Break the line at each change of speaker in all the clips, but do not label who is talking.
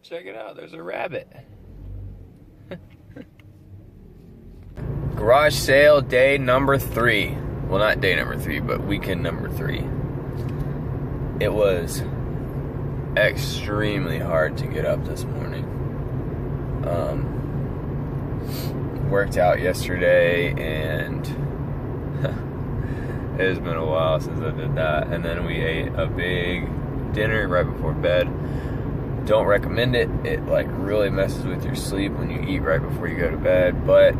Check it out, there's a rabbit. Garage sale day number 3. Well, not day number 3, but weekend number 3. It was extremely hard to get up this morning. Worked out yesterday, and it has been a while since I did that. And then we ate a big dinner right before bed. Don't recommend it. It like really messes with your sleep when you eat right before you go to bed. But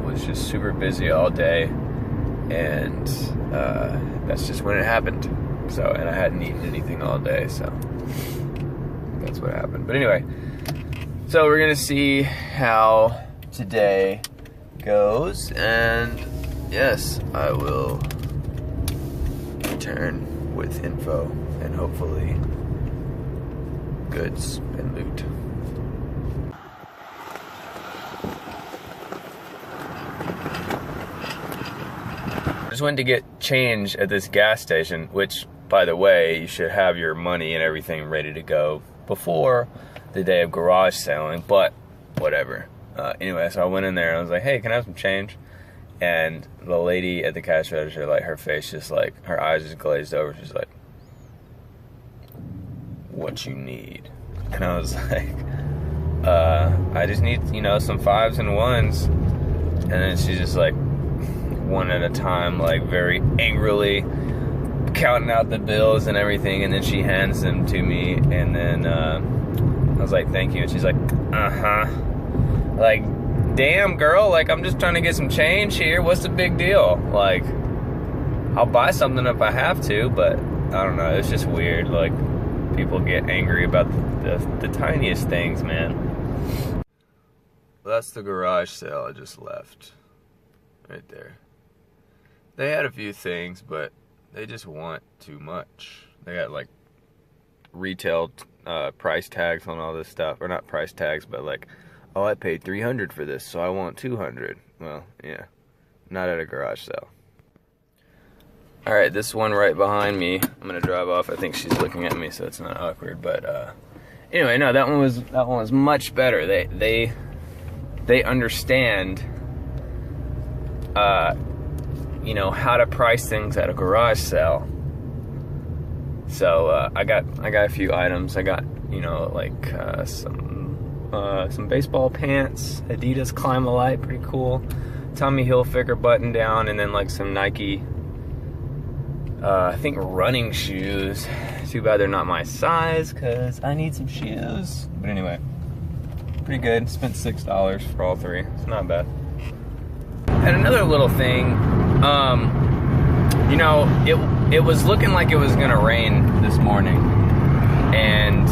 was just super busy all day, and that's just when it happened. So, and I hadn't eaten anything all day, so that's what happened. But anyway, so we're gonna see how today goes, and yes, I will return with info and hopefully goods and loot. I just went to get change at this gas station, which, by the way, you should have your money and everything ready to go before the day of garage selling, but whatever. Anyway, so I went in there and I was like, hey, can I have some change? And the lady at the cash register, like, her face just like, her eyes just glazed over. She's like, what you need? And I was like, I just need, you know, some 5s and 1s. And then she's just like, one at a time, like very angrily counting out the bills and everything. And then she hands them to me. And then I was like, thank you. And she's like, uh-huh. Like, damn, girl, like, I'm just trying to get some change here. What's the big deal? Like, I'll buy something if I have to, but I don't know. It's just weird. Like, people get angry about the tiniest things, man. Well, that's the garage sale I just left. Right there. They had a few things, but they just want too much. They got, like, retail price tags on all this stuff. Or not price tags, but, like, oh, I paid $300 for this, so I want $200. Well, yeah, not at a garage sale. All right, this one right behind me, I'm gonna drive off. I think she's looking at me, so it's not awkward. But anyway, no, that one was much better. They understand, you know, how to price things at a garage sale. So I got a few items. I got, you know, like some baseball pants, Adidas Climb-A-Lite, pretty cool. Tommy Hilfiger button down, and then like some Nike, I think running shoes. Too bad they're not my size, cause I need some shoes. But anyway, pretty good. Spent $6 for all 3. It's not bad. And another little thing, you know, it was looking like it was gonna rain this morning, and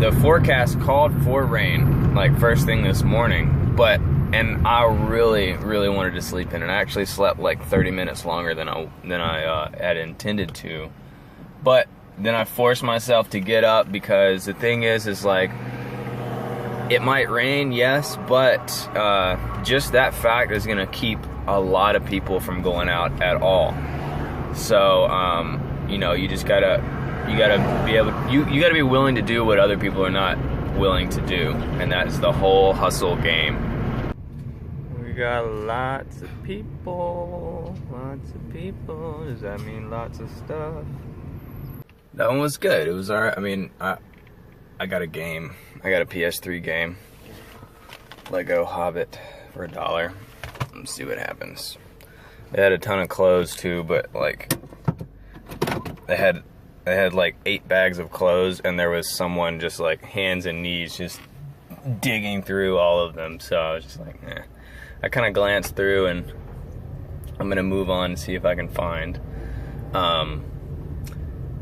the forecast called for rain, like first thing this morning, and I really wanted to sleep in, and I actually slept like 30 minutes longer than I had intended to, but then I forced myself to get up, because the thing is like, it might rain, yes, but just that fact is gonna keep a lot of people from going out at all. So you know, you gotta be able, you gotta be willing to do what other people are not willing to do, and that is the whole hustle game. We got lots of people. Does that mean lots of stuff? That one was good. It was alright. I mean, I got a game. I got a PS3 game, Lego Hobbit, for $1. Let's see what happens. They had a ton of clothes too, but like they had like 8 bags of clothes, and there was someone just like hands and knees just digging through all of them. So I was just like, eh. I kind of glanced through, and I'm gonna move on and see if I can find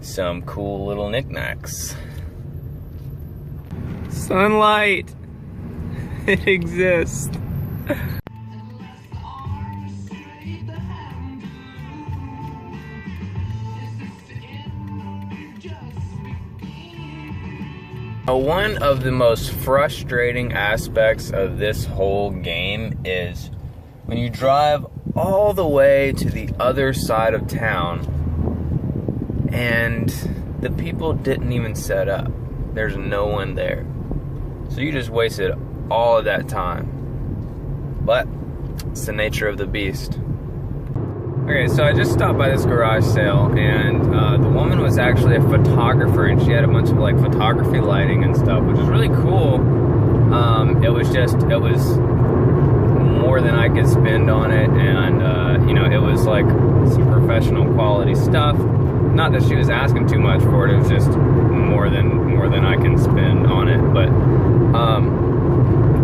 some cool little knickknacks. Sunlight, it exists. One of the most frustrating aspects of this whole game is when you drive all the way to the other side of town and the people didn't even set up. there's no one there. So you just wasted all of that time. But it's the nature of the beast. Okay, so I just stopped by this garage sale, and the woman was actually a photographer, and she had a bunch of like photography lighting and stuff, which was really cool. It was more than I could spend on it, and you know, it was like some professional quality stuff. Not that she was asking too much for it; it was just more than I can spend on it. But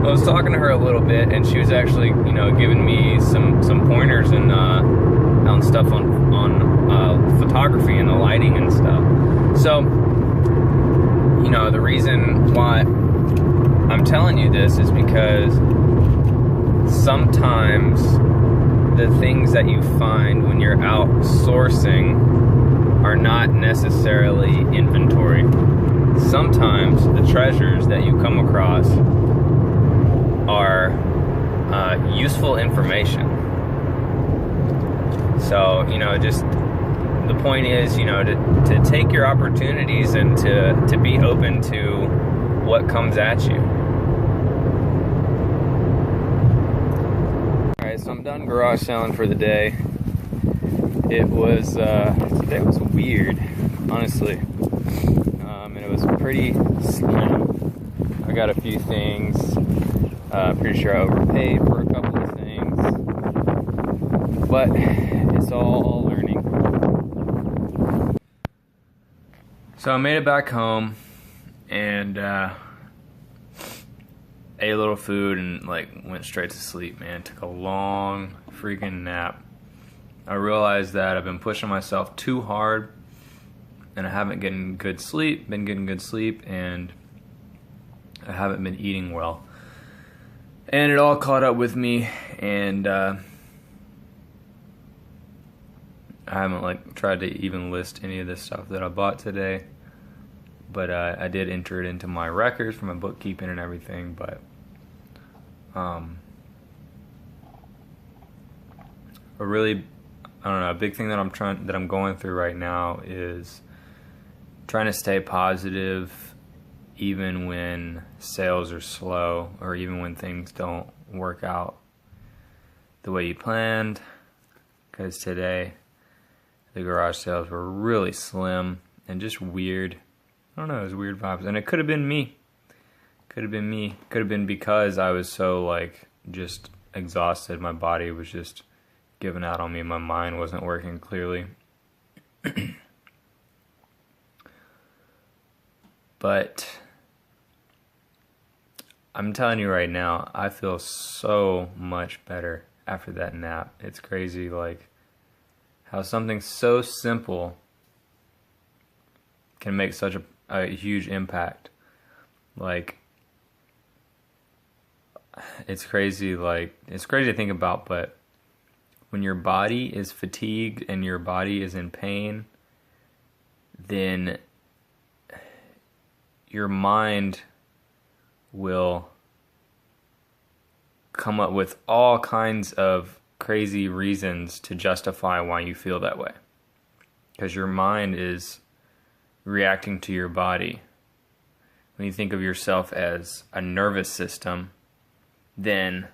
I was talking to her a little bit, and she was actually, you know, giving me some pointers and on stuff on photography and the lighting and stuff. So, you know, the reason why I'm telling you this is because sometimes the things that you find when you're out sourcing are not necessarily inventory. Sometimes the treasures that you come across are useful information. So, you know, just the point is, you know, to take your opportunities and to be open to what comes at you. Alright, so I'm done garage selling for the day. It was, today was weird, honestly. And it was pretty slim. I got a few things. Pretty sure I overpaid for a couple of things. But it's all learning. So I made it back home and ate a little food and like went straight to sleep, man. Took a long freaking nap. I realized that I've been pushing myself too hard and I haven't been getting good sleep, and I haven't been eating well. And it all caught up with me, and I haven't like tried to even list any of the stuff that I bought today, but I did enter it into my records for my bookkeeping and everything. But a big thing that I'm going through right now is trying to stay positive even when sales are slow, or even when things don't work out the way you planned. Because today the garage sales were really slim and just weird. I don't know, it was weird vibes. And it could have been me. Could have been because I was so like just exhausted. My body was just giving out on me. My mind wasn't working clearly. But I'm telling you right now, I feel so much better after that nap. It's crazy, like how something so simple can make such a huge impact. Like, it's crazy to think about, but when your body is fatigued and your body is in pain, then your mind will come up with all kinds of crazy reasons to justify why you feel that way. Because your mind is reacting to your body. When you think of yourself as a nervous system, then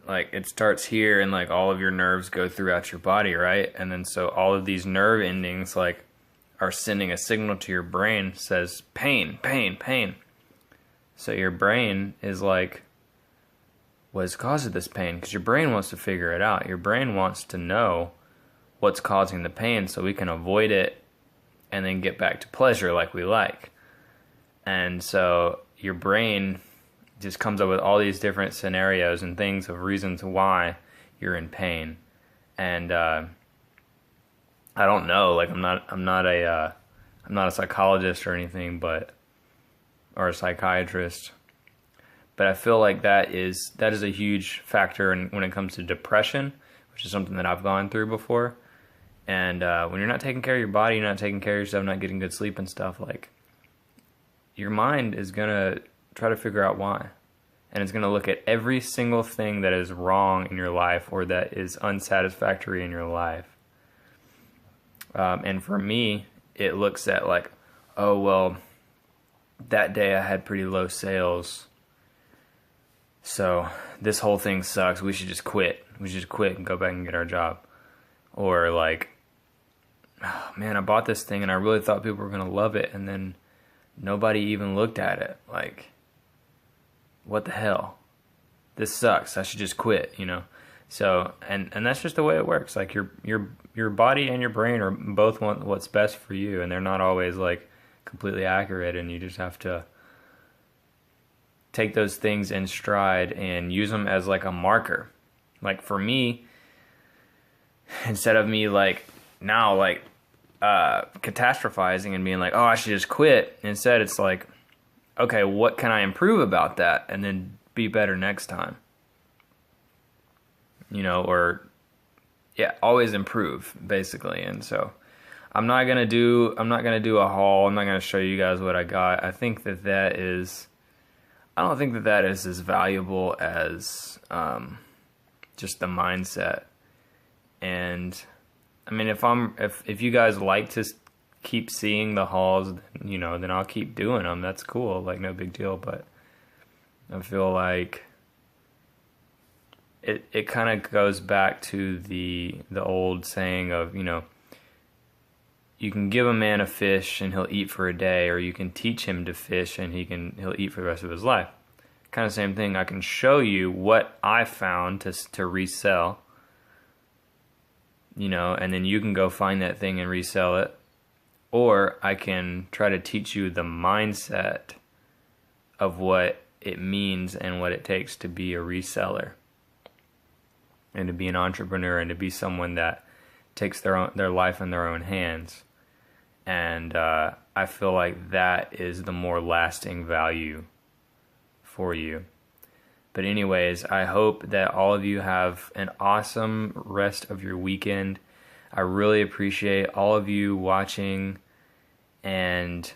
like it starts here and like all of your nerves go throughout your body, right? And then so all of these nerve endings like are sending a signal to your brain, says pain, pain, pain. So your brain is like, what is causing this pain? Because your brain wants to figure it out. Your brain wants to know what's causing the pain so we can avoid it and then get back to pleasure like we like. And so your brain just comes up with all these different scenarios and things of reasons why you're in pain. And I don't know, like I'm not a psychologist or anything, or a psychiatrist, but I feel like that is a huge factor when it comes to depression, which is something that I've gone through before. And when you're not taking care of your body, you're not taking care of yourself, not getting good sleep and stuff, like your mind is gonna try to figure out why. And it's going to look at every single thing that is wrong in your life or that is unsatisfactory in your life. And for me, it looks at like, oh, well, that day I had pretty low sales, so this whole thing sucks. We should just quit. We should just quit and go back and get our job. Or like, oh, man, I bought this thing and I really thought people were going to love it, and then nobody even looked at it. Like, what the hell? This sucks. I should just quit, you know? So, and that's just the way it works. Like, your body and your brain are both want what's best for you, and they're not always like completely accurate, and you just have to take those things in stride and use them as like a marker. Like for me, instead of me like now like catastrophizing and being like, oh, I should just quit, instead it's like, okay, what can I improve about that, and then be better next time, you know? Or yeah, always improve, basically. And so I'm not gonna do a haul. I'm not gonna show you guys what I got. I think that is, I don't think that is as valuable as just the mindset. And I mean, if you guys like to keep seeing the hauls, you know, then I'll keep doing them. That's cool, like no big deal. But I feel like it kind of goes back to the old saying of, you know, you can give a man a fish and he'll eat for a day, or you can teach him to fish and he'll eat for the rest of his life. Kind of same thing. I can show you what I found to resell, you know, and then you can go find that thing and resell it. Or I can try to teach you the mindset of what it means and what it takes to be a reseller, and to be an entrepreneur, and to be someone that takes their life in their own hands. And I feel like that is the more lasting value for you. But anyways, I hope that all of you have an awesome rest of your weekend. I really appreciate all of you watching, and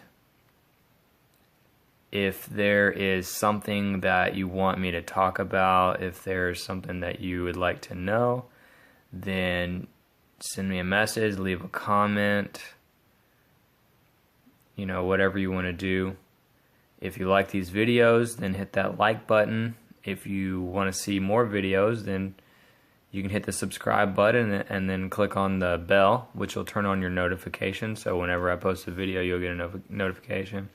if there is something that you want me to talk about, if there's something that you would like to know, then send me a message, leave a comment, you know, whatever you want to do. If you like these videos, then hit that like button. If you want to see more videos, then you can hit the subscribe button and then click on the bell, which will turn on your notification. So whenever I post a video, you'll get a notification.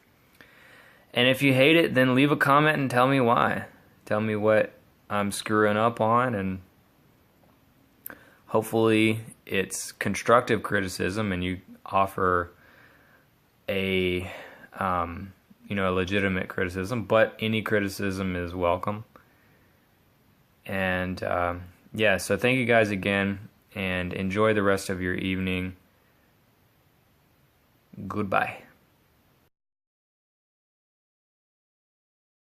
And if you hate it, then leave a comment and tell me why. Tell me what I'm screwing up on, and hopefully it's constructive criticism and you offer a you know, a legitimate criticism. But any criticism is welcome. And yeah, so thank you guys again, and enjoy the rest of your evening. Goodbye.